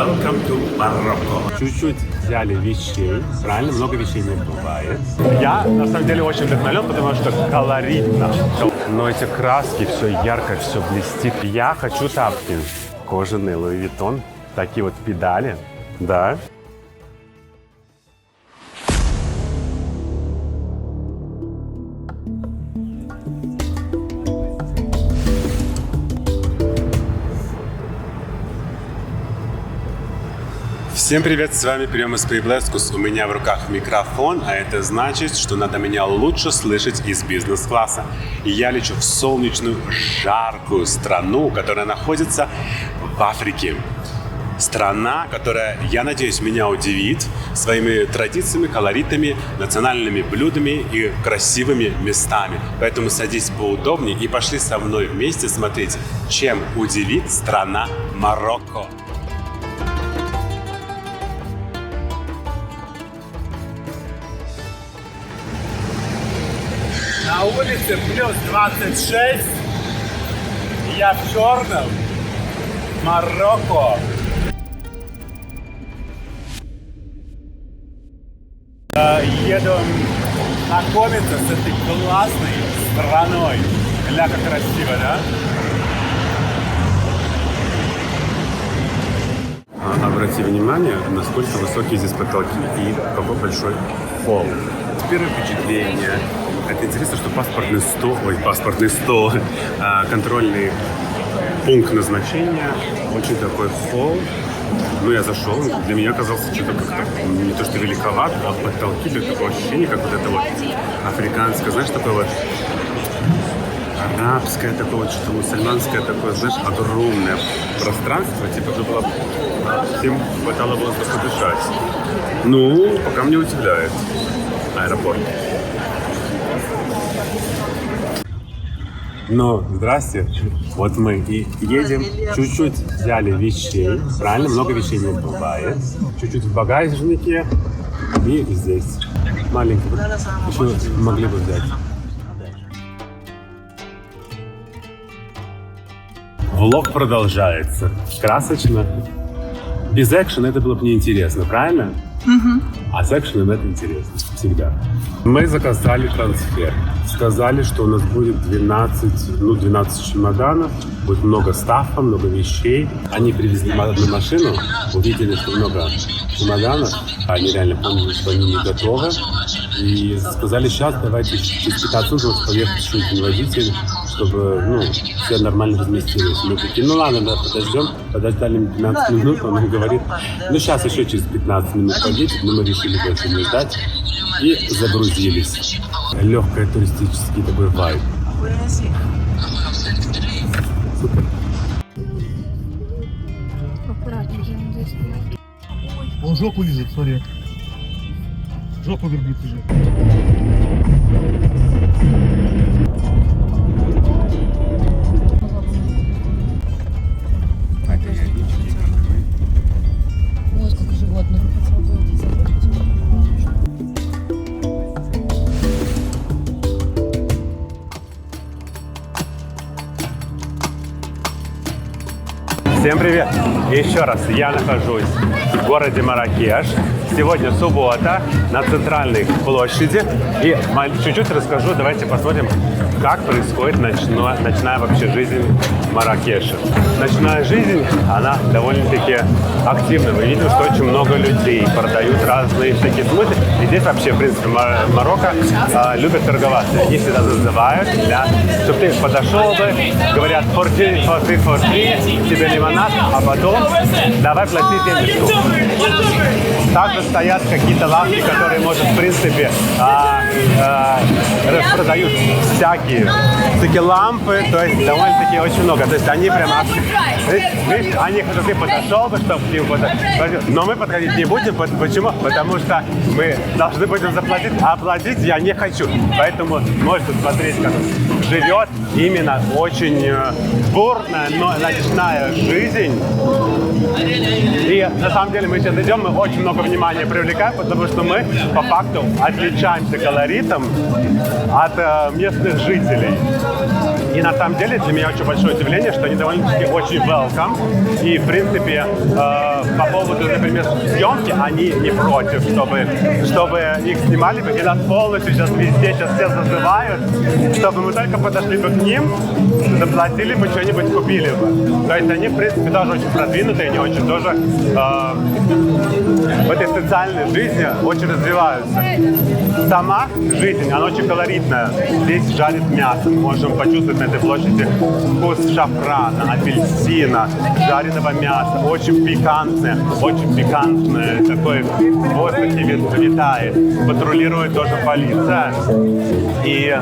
Welcome to Morocco. Чуть-чуть взяли вещей, правильно? Много вещей не бывает. Я, на самом деле, очень вдохновлен, потому что колоритно. Но эти краски, все ярко, все блестит. Я хочу тапки. Кожаный Луи Виттон. Такие вот педали. Да. Всем привет, с вами Прием из Приблескус. У меня в руках микрофон, а это значит, что надо меня лучше слышать из бизнес-класса. И я лечу в солнечную, жаркую страну, которая находится в Африке. Страна, которая, я надеюсь, меня удивит своими традициями, колоритами, национальными блюдами и красивыми местами. Поэтому садись поудобнее и пошли со мной вместе смотреть, чем удивит страна Марокко. На улице плюс 26, я в черном, Марокко. Еду знакомиться с этой классной страной. Гля, как красиво, да? Обрати внимание, насколько высокие здесь потолки и какой большой холл. Первое впечатление. Это интересно, что паспортный стол, контрольный пункт назначения, очень такой холл. Ну, я зашел, для меня казался что-то как-то не то что великоват, а потолки, такое ощущение, как вот это вот африканское, знаешь, такое вот арабское, такое вот что-то мусульманское, такое, знаешь, огромное пространство, типа, чтобы было всем хватало воздуха дышать. Ну, пока мне удивляет аэропорт. Ну, здрасте. Вот мы и едем. Чуть-чуть взяли вещей. Правильно? Много вещей не бывает. Чуть-чуть в багажнике. И здесь. Маленький. Еще могли бы взять. Влог продолжается. Красочно. Без экшена это было бы неинтересно, правильно? А с экшеном это интересно. Всегда. Мы заказали трансфер. Сказали, что у нас будет 12 чемоданов, будет много стафа, много вещей. Они привезли одну машину, увидели, что много чемоданов, они реально поняли, что они не готовы. И сказали, сейчас давайте через 15 минут поехать еще один водитель, чтобы все нормально разместились. Мы такие, ну ладно, да, подождем. Подождали 15 минут, он нам говорит, сейчас еще через 15 минут поедет, но мы решили больше не ждать. И загрузились. Легкий туристический такой вайб. Супер. Он жопу лежит, смотри. Жопу вербит уже. Вот как животных. Всем привет! Еще раз, я нахожусь в городе Марракеш. Сегодня суббота, на центральной площади. И чуть-чуть расскажу, давайте посмотрим, как происходит ночная вообще жизнь Марракеша. Ночная жизнь, она довольно-таки активна. Мы видим, что очень много людей продают разные всякие смыслы. И здесь вообще, в принципе, Марокко любят торговаться. Они всегда зазывают, чтобы ты подошел бы, говорят, for free, тебе лимонад, а потом давай плати денежку. Также стоят какие-то лавки, которые, может, в принципе, распродают всякие лампы, то есть довольно-таки очень много. То есть они прям, видишь, они, что ты подошел бы, чтобы ты но мы подходить не будем. Почему? Потому что мы должны будем заплатить, а оплатить я не хочу. Поэтому можете смотреть, как живет именно очень бурная, но ночная жизнь. И на самом деле мы сейчас идем, мы очень много внимания привлекаем, потому что мы по факту отличаемся колоритом от местных жителей. И на самом деле для меня очень большое удивление, что они довольно-таки очень welcome. И, в принципе, по поводу, например, съемки, они не против, чтобы их снимали бы. И нас полностью сейчас везде, сейчас все зазывают, чтобы мы только подошли бы к ним, заплатили бы, что-нибудь купили бы. То есть они, в принципе, тоже очень продвинутые, они очень тоже в этой социальной жизни очень развиваются. Сама жизнь, она очень колоритная. Здесь жарят мясо. Мы можем почувствовать на этой площади вкус шафрана, апельсина, жареного мяса. Очень пикантное, такой в воздухе витает. Патрулирует тоже полиция. И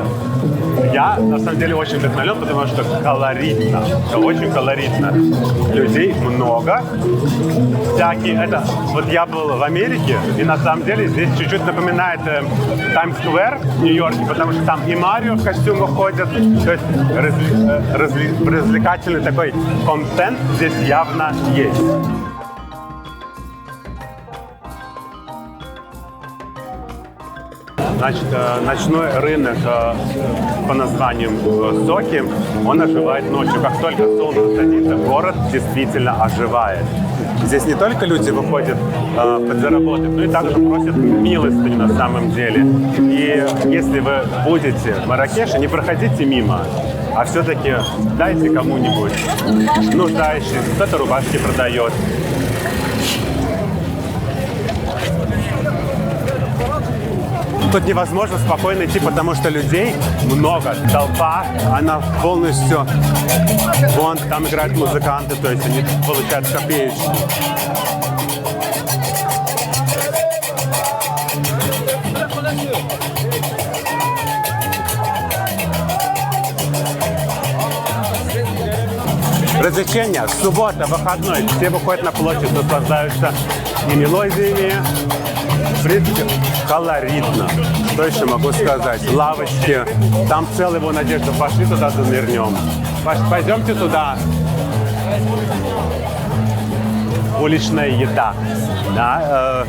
я, на самом деле, очень вдохновлен, потому что колоритно. Это очень колоритно. Людей много. Это, вот я был в Америке, и на самом деле здесь чуть-чуть напоминает Таймс-сквер в Нью-Йорке, потому что там и Марио в костюмах ходят. То есть развлекательный такой контент здесь явно есть. Значит, ночной рынок по названию Соки, он оживает ночью. Как только солнце садится, город действительно оживает. Здесь не только люди выходят подзаработать, но и также просят милостыню на самом деле. И если вы будете в Марракеше, не проходите мимо, а все-таки дайте кому-нибудь нуждающийся, кто-то рубашки продает. Тут невозможно спокойно идти, потому что людей много. Толпа, она полностью... Вон, там играют музыканты, то есть они получают копеечку. Развлечения. Суббота, выходной. Все выходят на площадь, наслаждаются и мелодиями. В принципе, колоритно. Что еще могу сказать? Лавочки. Там целый его Надежда. Пошли туда, занырнем. Пойдемте туда. Уличная еда. Да,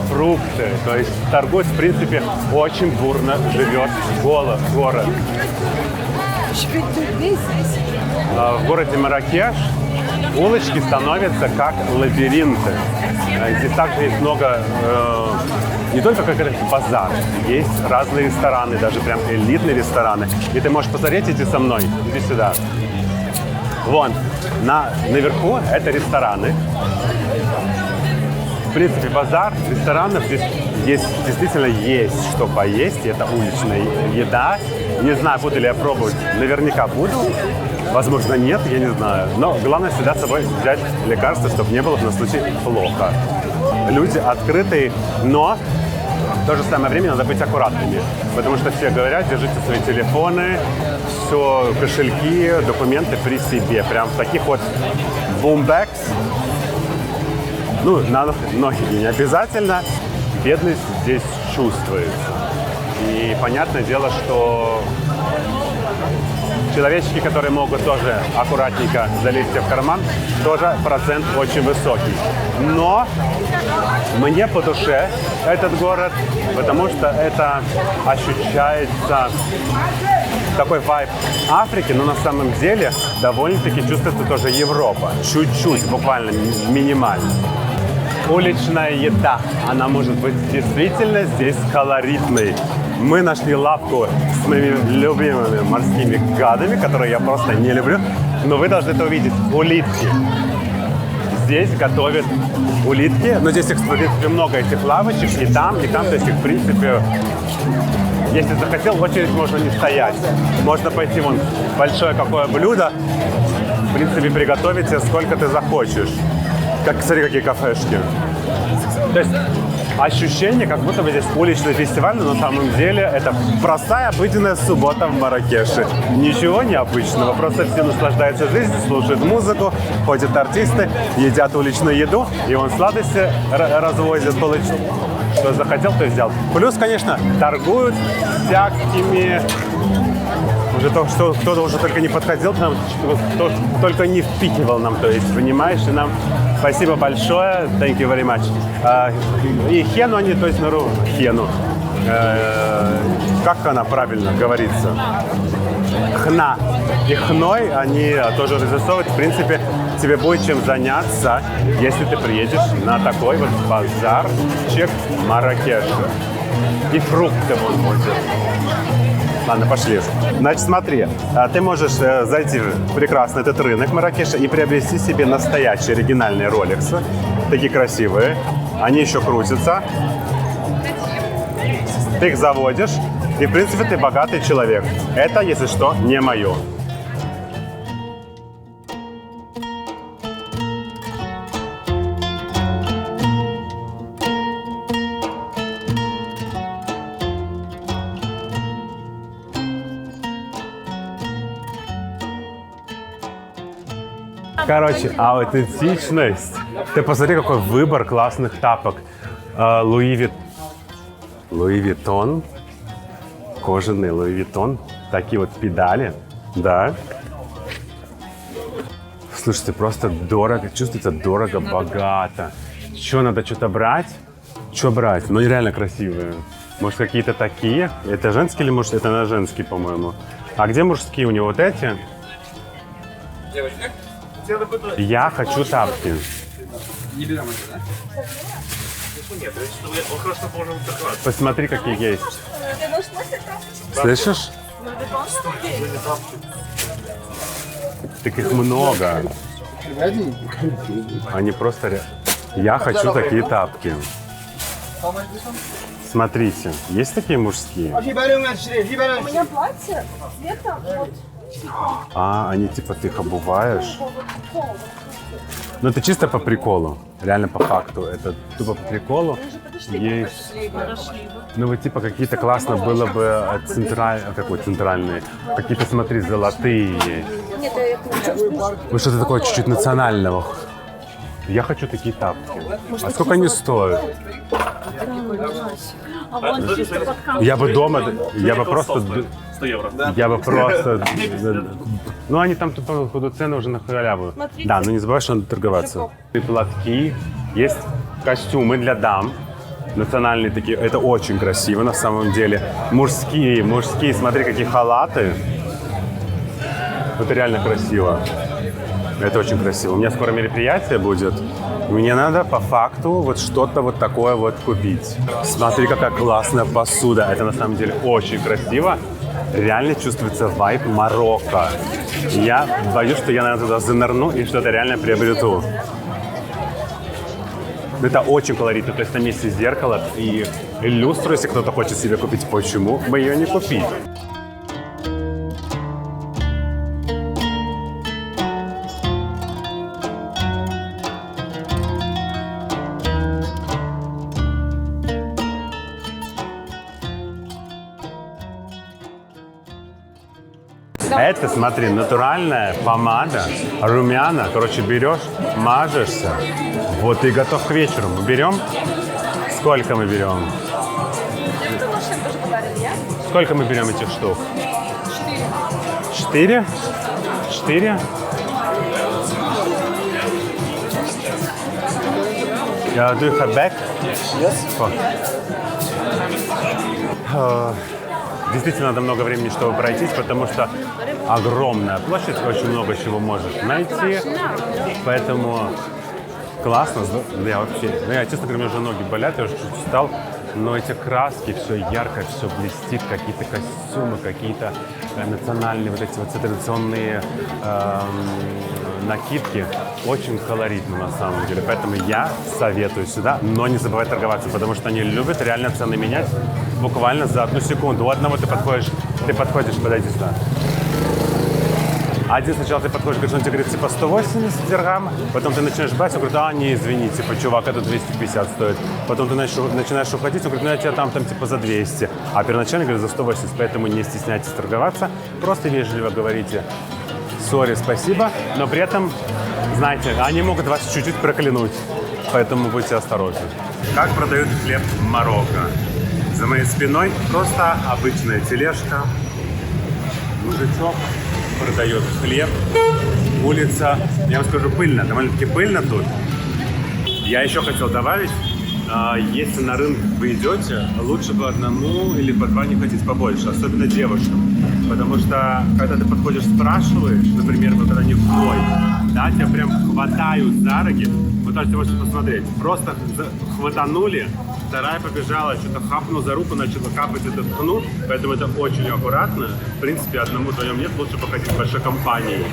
фрукты. То есть торговец, в принципе, очень бурно живет город. В городе Марракеш улочки становятся как лабиринты. Здесь также есть много, не только как базар, есть разные рестораны, даже прям элитные рестораны. И ты можешь посмотреть, иди со мной, иди сюда. Вон, наверху это рестораны. В принципе, базар, ресторанов здесь действительно есть что поесть. Это уличная еда. Не знаю, буду ли я пробовать. Наверняка буду. Возможно, нет, я не знаю. Но главное всегда с собой взять лекарства, чтобы не было на случай плохо. Люди открытые, но в то же самое время надо быть аккуратными. Потому что все говорят, держите свои телефоны, все, кошельки, документы при себе. Прям в таких вот бумбэкс. Ну, на ноги не обязательно. Бедность здесь чувствуется. И понятное дело, что человечки, которые могут тоже аккуратненько залезть в карман, тоже процент очень высокий. Но мне по душе этот город, потому что это ощущается такой вайб Африки, но на самом деле довольно-таки чувствуется тоже Европа. Чуть-чуть, буквально минимально. Уличная еда, она может быть действительно здесь колоритной. Мы нашли лавку с моими любимыми морскими гадами, которые я просто не люблю. Но вы должны это увидеть. Улитки. Здесь готовят улитки. Но здесь их, в принципе, много этих лавочек. И там. То есть их, в принципе, если захотел, в очередь можно не стоять. Можно пойти вон большое какое блюдо. В принципе, приготовить себе сколько ты захочешь. Смотри, какие кафешки. То есть ощущение, как будто бы здесь уличный фестиваль, но на самом деле это простая обыденная суббота в Марракеше. Ничего необычного, просто все наслаждаются жизнью, слушают музыку, ходят артисты, едят уличную еду, и вон сладости развозят, что захотел, то взял. Плюс, конечно, торгуют всякими... Уже то, что кто-то уже только не подходил к нам, кто только не впихивал нам, то есть, понимаешь, и нам спасибо большое, thank you very much. И хену они, то есть, хену. как она правильно говорится? Хна и хной, они тоже разрисовывают. В принципе, тебе будет чем заняться, если ты приедешь на такой вот базарчик Марракеша. И фрукты вон будет. Ладно, пошли. Значит, смотри, ты можешь зайти в прекрасный этот рынок Марракеша и приобрести себе настоящие оригинальные роликсы. Такие красивые. Они еще крутятся. Ты их заводишь, и, в принципе, ты богатый человек. Это, если что, не мое. Короче, аутентичность. Ты посмотри, какой выбор классных тапок. Луи Виттон. Кожаный Луи Виттон. Такие вот педали. Да. Слушайте, просто дорого. Чувствуется дорого, богато. Что, надо что-то брать? Что брать? Ну, реально красивые. Может, какие-то такие? Это женские или, может, это на женские, по-моему? А где мужские у него? Вот эти? Я хочу тапки. Не берем это, да? Нет, он просто должен торговаться. Посмотри, какие есть. Слышишь? Таких много. Они просто... Я хочу такие тапки. Смотрите, есть такие мужские? У меня платье цвета вот. А, они типа ты их обуваешь? Ну это чисто по приколу. Реально по факту. Это тупо по приколу. Есть. Ну вот типа какие-то классно было бы центральные. Какие-то, смотри, золотые есть. Ну что-то такое чуть-чуть национального. Я хочу такие тапки. А сколько они стоят? Я бы дома, я бы просто... 100 евро. Я бы просто... Ну, они там тупо цены уже на халяву. Да, но не забывай, что надо торговаться. И платки, есть костюмы для дам. Национальные такие. Это очень красиво на самом деле. Мужские, смотри, какие халаты. Это реально красиво. Это очень красиво. У меня скоро мероприятие будет. Мне надо по факту вот что-то вот такое вот купить. Смотри, какая классная посуда. Это на самом деле очень красиво. Реально чувствуется вайб Марокко. Я боюсь, что я, наверное, туда занырну и что-то реально приобрету. Это очень колоритно. То есть там есть и зеркало, и люстру, если кто-то хочет себе купить. Почему бы ее не купить? Это, смотри, натуральная помада, румяна. Короче, берешь, мажешься. Вот и готов к вечеру. Мы берем? Сколько мы берем? Сколько мы берем этих штук? 4. 4? Do you have back? Yes. Действительно, надо много времени, чтобы пройтись, потому что огромная площадь, очень много чего можешь найти. Поэтому классно. Я, честно говоря, у меня уже ноги болят, я уже чуть устал. Но эти краски, все ярко, все блестит, какие-то костюмы, какие-то национальные вот эти вот традиционные накидки. Очень колоритно на самом деле. Поэтому я советую сюда, но не забывай торговаться, потому что они любят реально цены менять буквально за 1 секунду. У одного ты подходишь, подойди сюда. Один сначала ты подходишь, говоришь, он тебе говорит, типа 180 дирхам, потом ты начинаешь брать, он говорит, а, не, извини, типа, чувак, это 250 стоит. Потом ты начинаешь уходить, он говорит, ну я тебя там типа за 200, а первоначально говорит за 180, поэтому не стесняйтесь торговаться, просто вежливо говорите, сори, спасибо, но при этом, знаете, они могут вас чуть-чуть проклянуть, поэтому будьте осторожны. Как продают хлеб в Марокко? За моей спиной просто обычная тележка, мужичок продает хлеб, улица, я вам скажу, пыльно, довольно-таки пыльно тут. Я еще хотел добавить, Если на рынок вы идете, лучше по одному или по два не ходить побольше, особенно девушкам. Потому что, когда ты подходишь, спрашиваешь, например, вот когда не в бой, да, тебя прям хватают за руки, вы тоже можете посмотреть, просто хватанули, вторая побежала, что-то хапнула за руку, начала капать этот кнут, поэтому это очень аккуратно. В принципе, одному вдвоем нет, лучше походить в большой компании.